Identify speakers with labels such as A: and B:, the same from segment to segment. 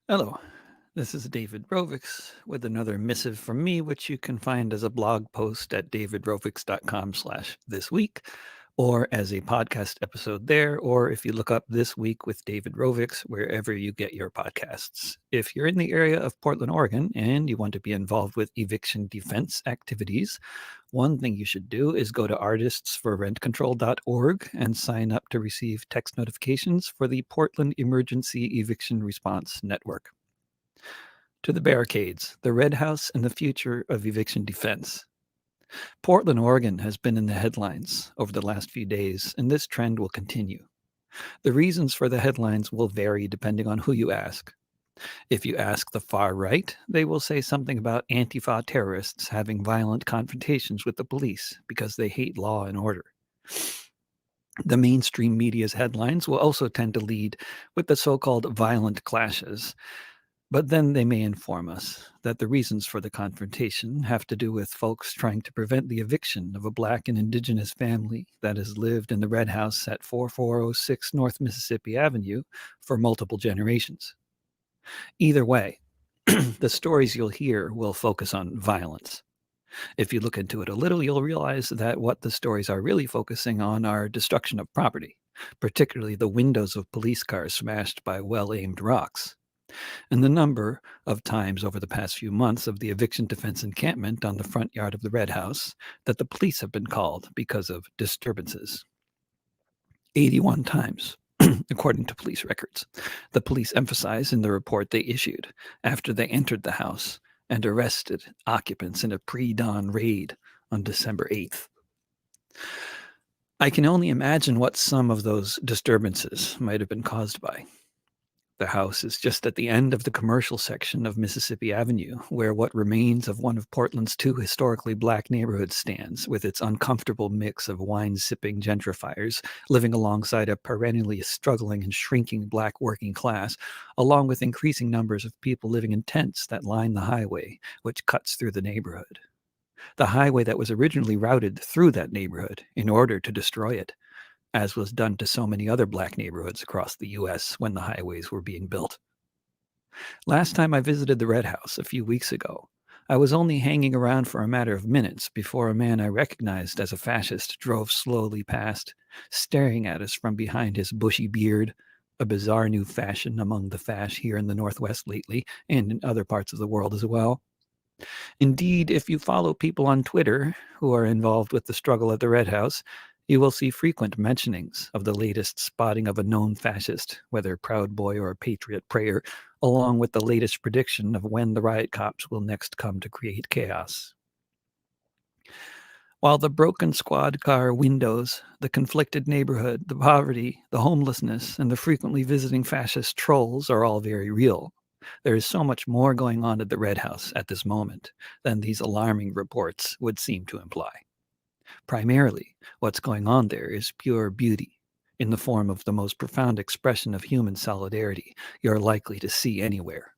A: Hello, this is David Rovix with another missive from me, which you can find as a blog post at davidrovix.com/thisweek, or as a podcast episode there, or if you look up This Week with David Rovix, wherever you get your podcasts. If you're in the area of Portland, Oregon, and you want to be involved with eviction defense activities, one thing you should do is go to artistsforrentcontrol.org and sign up to receive text notifications for the Portland Emergency Eviction Response Network. To the Barricades, the Red House and the future of eviction defense. Portland, Oregon has been in the headlines over the last few days, and this trend will continue. The reasons for the headlines will vary depending on who you ask. If you ask the far right, they will say something about Antifa terrorists having violent confrontations with the police because they hate law and order. The mainstream media's headlines will also tend to lead with the so-called violent clashes, but then they may inform us that the reasons for the confrontation have to do with folks trying to prevent the eviction of a Black and Indigenous family that has lived in the Red House at 4406 North Mississippi Avenue for multiple generations. Either way, the stories you'll hear will focus on violence. If you look into it a little, you'll realize that what the stories are really focusing on are destruction of property, particularly the windows of police cars smashed by well-aimed rocks. And the number of times over the past few months of the eviction defense encampment on the front yard of the Red House that the police have been called because of disturbances. 81 times, according to police records. The police emphasize in the report they issued after they entered the house and arrested occupants in a pre-dawn raid on December 8th. I can only imagine what some of those disturbances might have been caused by. The house is just at the end of the commercial section of Mississippi Avenue, where what remains of one of Portland's two historically Black neighborhoods stands, with its uncomfortable mix of wine-sipping gentrifiers living alongside a perennially struggling and shrinking Black working class, along with increasing numbers of people living in tents that line the highway, which cuts through the neighborhood. The highway that was originally routed through that neighborhood in order to destroy it, as was done to so many other Black neighborhoods across the U.S. when the highways were being built. Last time I visited the Red House a few weeks ago, I was only hanging around for a matter of minutes before a man I recognized as a fascist drove slowly past, staring at us from behind his bushy beard, a bizarre new fashion among the fash here in the Northwest lately, and in other parts of the world as well. Indeed, if you follow people on Twitter who are involved with the struggle at the Red House, you will see frequent mentionings of the latest spotting of a known fascist, whether Proud Boy or Patriot Prayer, along with the latest prediction of when the riot cops will next come to create chaos. While the broken squad car windows, the conflicted neighborhood, the poverty, the homelessness, and the frequently visiting fascist trolls are all very real, there is so much more going on at the Red House at this moment than these alarming reports would seem to imply. Primarily, what's going on there is pure beauty in the form of the most profound expression of human solidarity you're likely to see anywhere.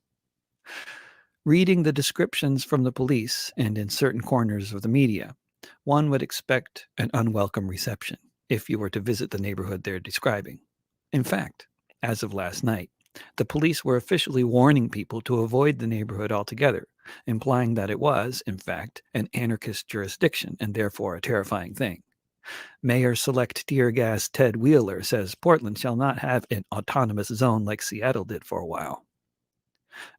A: Reading the descriptions from the police and in certain corners of the media, one would expect an unwelcome reception if you were to visit the neighborhood they're describing. In fact, as of last night, the police were officially warning people to avoid the neighborhood altogether, implying that it was, in fact, an anarchist jurisdiction and therefore a terrifying thing. Mayor-select tear gas Ted Wheeler says Portland shall not have an autonomous zone like Seattle did for a while.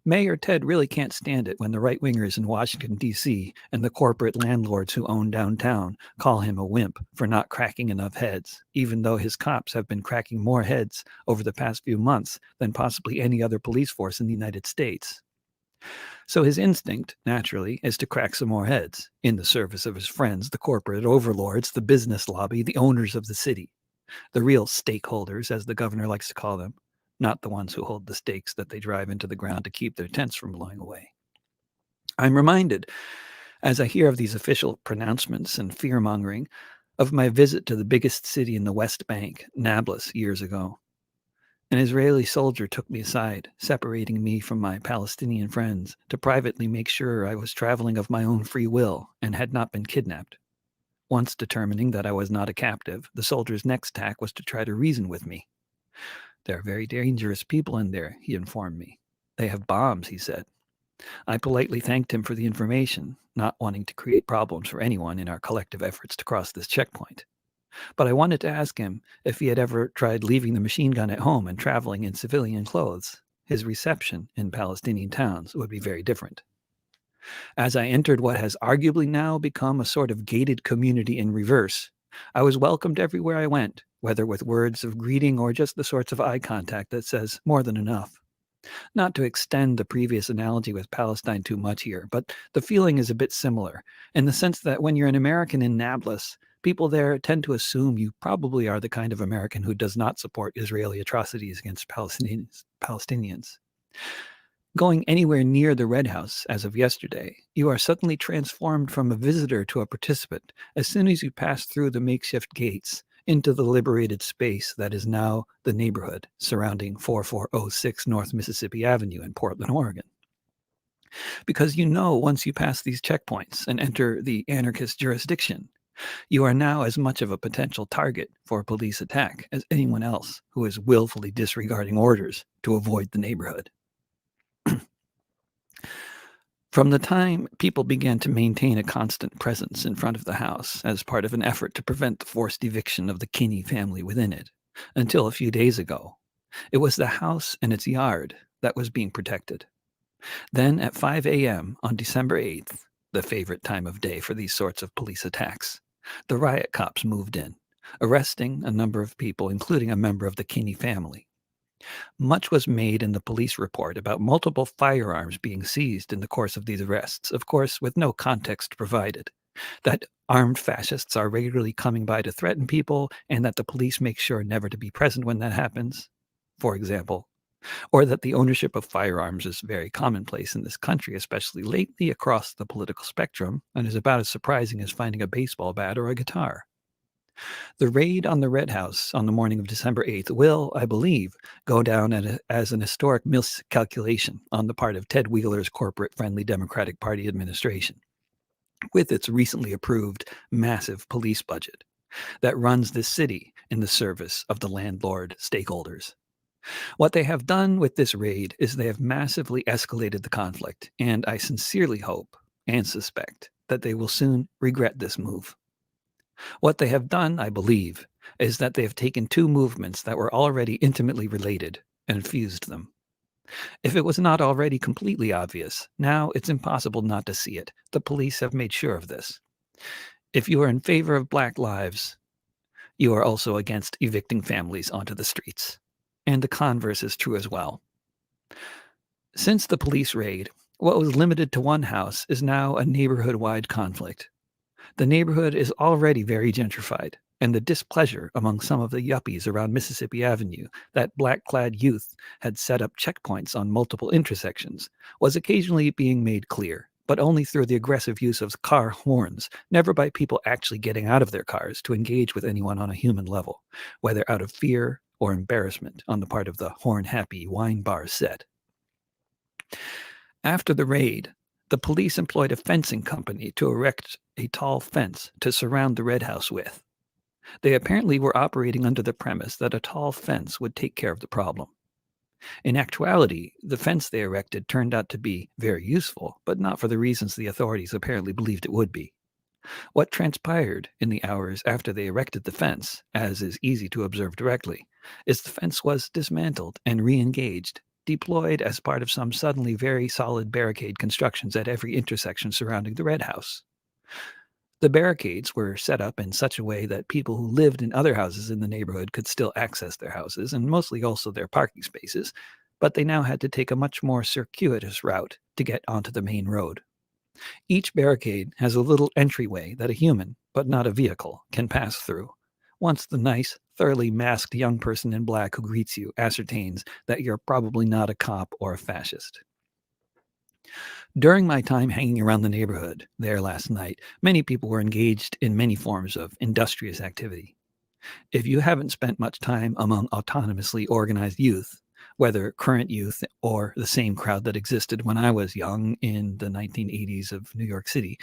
A: Mayor Ted really can't stand it when the right-wingers in Washington, D.C. and the corporate landlords who own downtown call him a wimp for not cracking enough heads, even though his cops have been cracking more heads over the past few months than possibly any other police force in the United States. So his instinct, naturally, is to crack some more heads in the service of his friends, the corporate overlords, the business lobby, the owners of the city, the real stakeholders, as the governor likes to call them, not the ones who hold the stakes that they drive into the ground to keep their tents from blowing away. I'm reminded, as I hear of these official pronouncements and fear-mongering, of my visit to the biggest city in the West Bank, Nablus, years ago. An Israeli soldier took me aside, separating me from my Palestinian friends, to privately make sure I was traveling of my own free will and had not been kidnapped. Once determining that I was not a captive, the soldier's next tack was to try to reason with me. There are very dangerous people in there, he informed me. They have bombs, he said. I politely thanked him for the information, not wanting to create problems for anyone in our collective efforts to cross this checkpoint. But I wanted to ask him if he had ever tried leaving the machine gun at home and traveling in civilian clothes. His reception in Palestinian towns would be very different. As I entered what has arguably now become a sort of gated community in reverse, I was welcomed everywhere I went, whether with words of greeting or just the sorts of eye contact that says more than enough. Not to extend the previous analogy with Palestine too much here, but the feeling is a bit similar in the sense that when you're an American in Nablus, people there tend to assume you probably are the kind of American who does not support Israeli atrocities against Palestinians. Going anywhere near the Red House as of yesterday, you are suddenly transformed from a visitor to a participant as soon as you pass through the makeshift gates into the liberated space that is now the neighborhood surrounding 4406 North Mississippi Avenue in Portland, Oregon. Because you know once you pass these checkpoints and enter the anarchist jurisdiction, you are now as much of a potential target for a police attack as anyone else who is willfully disregarding orders to avoid the neighborhood. From the time people began to maintain a constant presence in front of the house as part of an effort to prevent the forced eviction of the Kinney family within it, until a few days ago, it was the house and its yard that was being protected. Then at 5 a.m. on December 8th, the favorite time of day for these sorts of police attacks, the riot cops moved in, arresting a number of people, including a member of the Kinney family. Much was made in the police report about multiple firearms being seized in the course of these arrests, of course, with no context provided. That armed fascists are regularly coming by to threaten people, and that the police make sure never to be present when that happens, for example. Or that the ownership of firearms is very commonplace in this country, especially lately across the political spectrum, and is about as surprising as finding a baseball bat or a guitar. The raid on the Red House on the morning of December 8th will, I believe, go down as an historic miscalculation on the part of Ted Wheeler's corporate-friendly Democratic Party administration, with its recently approved massive police budget that runs this city in the service of the landlord stakeholders. What they have done with this raid is they have massively escalated the conflict, and I sincerely hope and suspect that they will soon regret this move. What they have done, I believe, is that they have taken two movements that were already intimately related and fused them. If it was not already completely obvious, now it's impossible not to see it. The police have made sure of this. If you are in favor of Black lives, you are also against evicting families onto the streets. And the converse is true as well. Since the police raid, what was limited to one house is now a neighborhood-wide conflict. The neighborhood is already very gentrified, and the displeasure among some of the yuppies around Mississippi Avenue that black-clad youth had set up checkpoints on multiple intersections was occasionally being made clear, but only through the aggressive use of car horns, never by people actually getting out of their cars to engage with anyone on a human level, whether out of fear or embarrassment on the part of the horn-happy wine bar set. After the raid, the police employed a fencing company to erect a tall fence to surround the Red House with. They apparently were operating under the premise that a tall fence would take care of the problem. In actuality, the fence they erected turned out to be very useful, but not for the reasons the authorities apparently believed it would be. What transpired in the hours after they erected the fence, as is easy to observe directly, is the fence was dismantled and re-engaged, deployed as part of some suddenly very solid barricade constructions at every intersection surrounding the Red House. The barricades were set up in such a way that people who lived in other houses in the neighborhood could still access their houses, and mostly also their parking spaces, but they now had to take a much more circuitous route to get onto the main road. Each barricade has a little entryway that a human, but not a vehicle, can pass through, once the nice, thoroughly masked young person in black who greets you ascertains that you're probably not a cop or a fascist. During my time hanging around the neighborhood there last night, many people were engaged in many forms of industrious activity. If you haven't spent much time among autonomously organized youth, whether current youth or the same crowd that existed when I was young in the 1980s of New York City,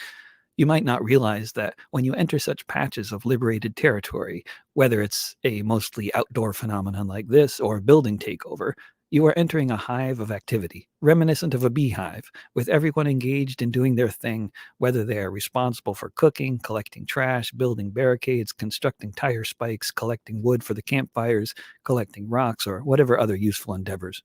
A: you might not realize that when you enter such patches of liberated territory, whether it's a mostly outdoor phenomenon like this or a building takeover, You are entering a hive of activity, reminiscent of a beehive, with everyone engaged in doing their thing, whether they are responsible for cooking, collecting trash, building barricades, constructing tire spikes, collecting wood for the campfires, collecting rocks, or whatever other useful endeavors.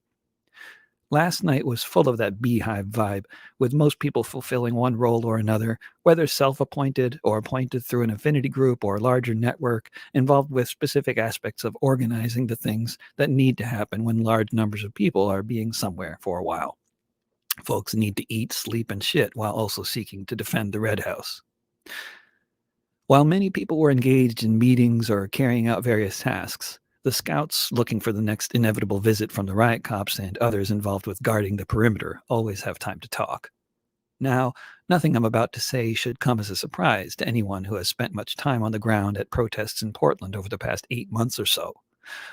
A: Last night was full of that beehive vibe, with most people fulfilling one role or another, whether self-appointed or appointed through an affinity group or larger network, involved with specific aspects of organizing the things that need to happen when large numbers of people are being somewhere for a while. Folks need to eat, sleep, and shit while also seeking to defend the Red House. While many people were engaged in meetings or carrying out various tasks, the scouts looking for the next inevitable visit from the riot cops and others involved with guarding the perimeter always have time to talk. Now, nothing I'm about to say should come as a surprise to anyone who has spent much time on the ground at protests in Portland over the past 8 months or so.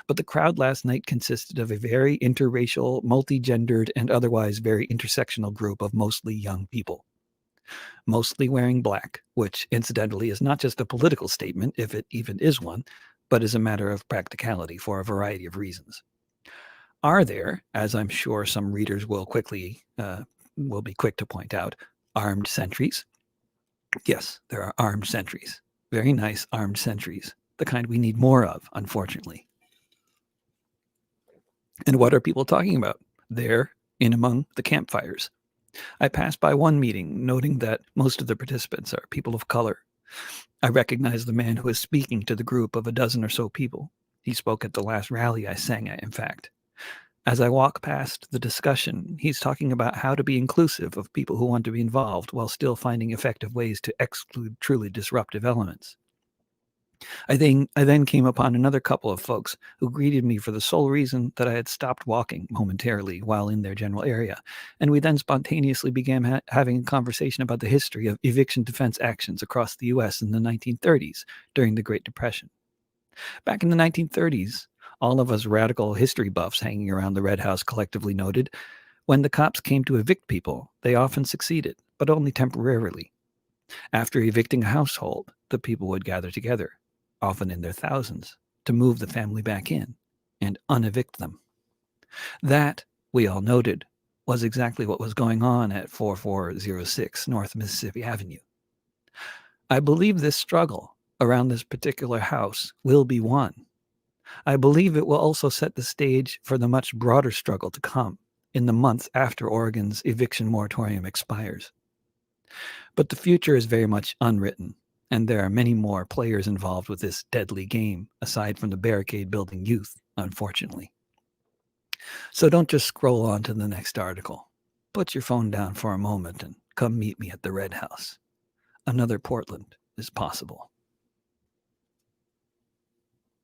A: But the crowd last night consisted of a very interracial, multi-gendered, and otherwise very intersectional group of mostly young people. Mostly wearing black, which incidentally is not just a political statement, if it even is one, but is a matter of practicality for a variety of reasons. Are there, as I'm sure some readers will be quick to point out, armed sentries? Yes, there are armed sentries. Very nice armed sentries, the kind we need more of, unfortunately. And what are people talking about? There, in among the campfires. I passed by one meeting, noting that most of the participants are people of color. I recognized the man who was speaking to the group of a dozen or so people. He spoke at the last rally I sang at, in fact. As I walk past the discussion, he's talking about how to be inclusive of people who want to be involved while still finding effective ways to exclude truly disruptive elements. I then came upon another couple of folks who greeted me for the sole reason that I had stopped walking momentarily while in their general area, and we then spontaneously began having a conversation about the history of eviction defense actions across the U.S. in the 1930s during the Great Depression. Back in the 1930s, all of us radical history buffs hanging around the Red House collectively noted, when the cops came to evict people, they often succeeded, but only temporarily. After evicting a household, the people would gather together, often in their thousands, to move the family back in and unevict them. That, we all noted, was exactly what was going on at 4406 North Mississippi Avenue. I believe this struggle around this particular house will be won. I believe it will also set the stage for the much broader struggle to come in the months after Oregon's eviction moratorium expires. But the future is very much unwritten, and there are many more players involved with this deadly game, aside from the barricade-building youth, unfortunately. So don't just scroll on to the next article. Put your phone down for a moment and come meet me at the Red House. Another Portland is possible.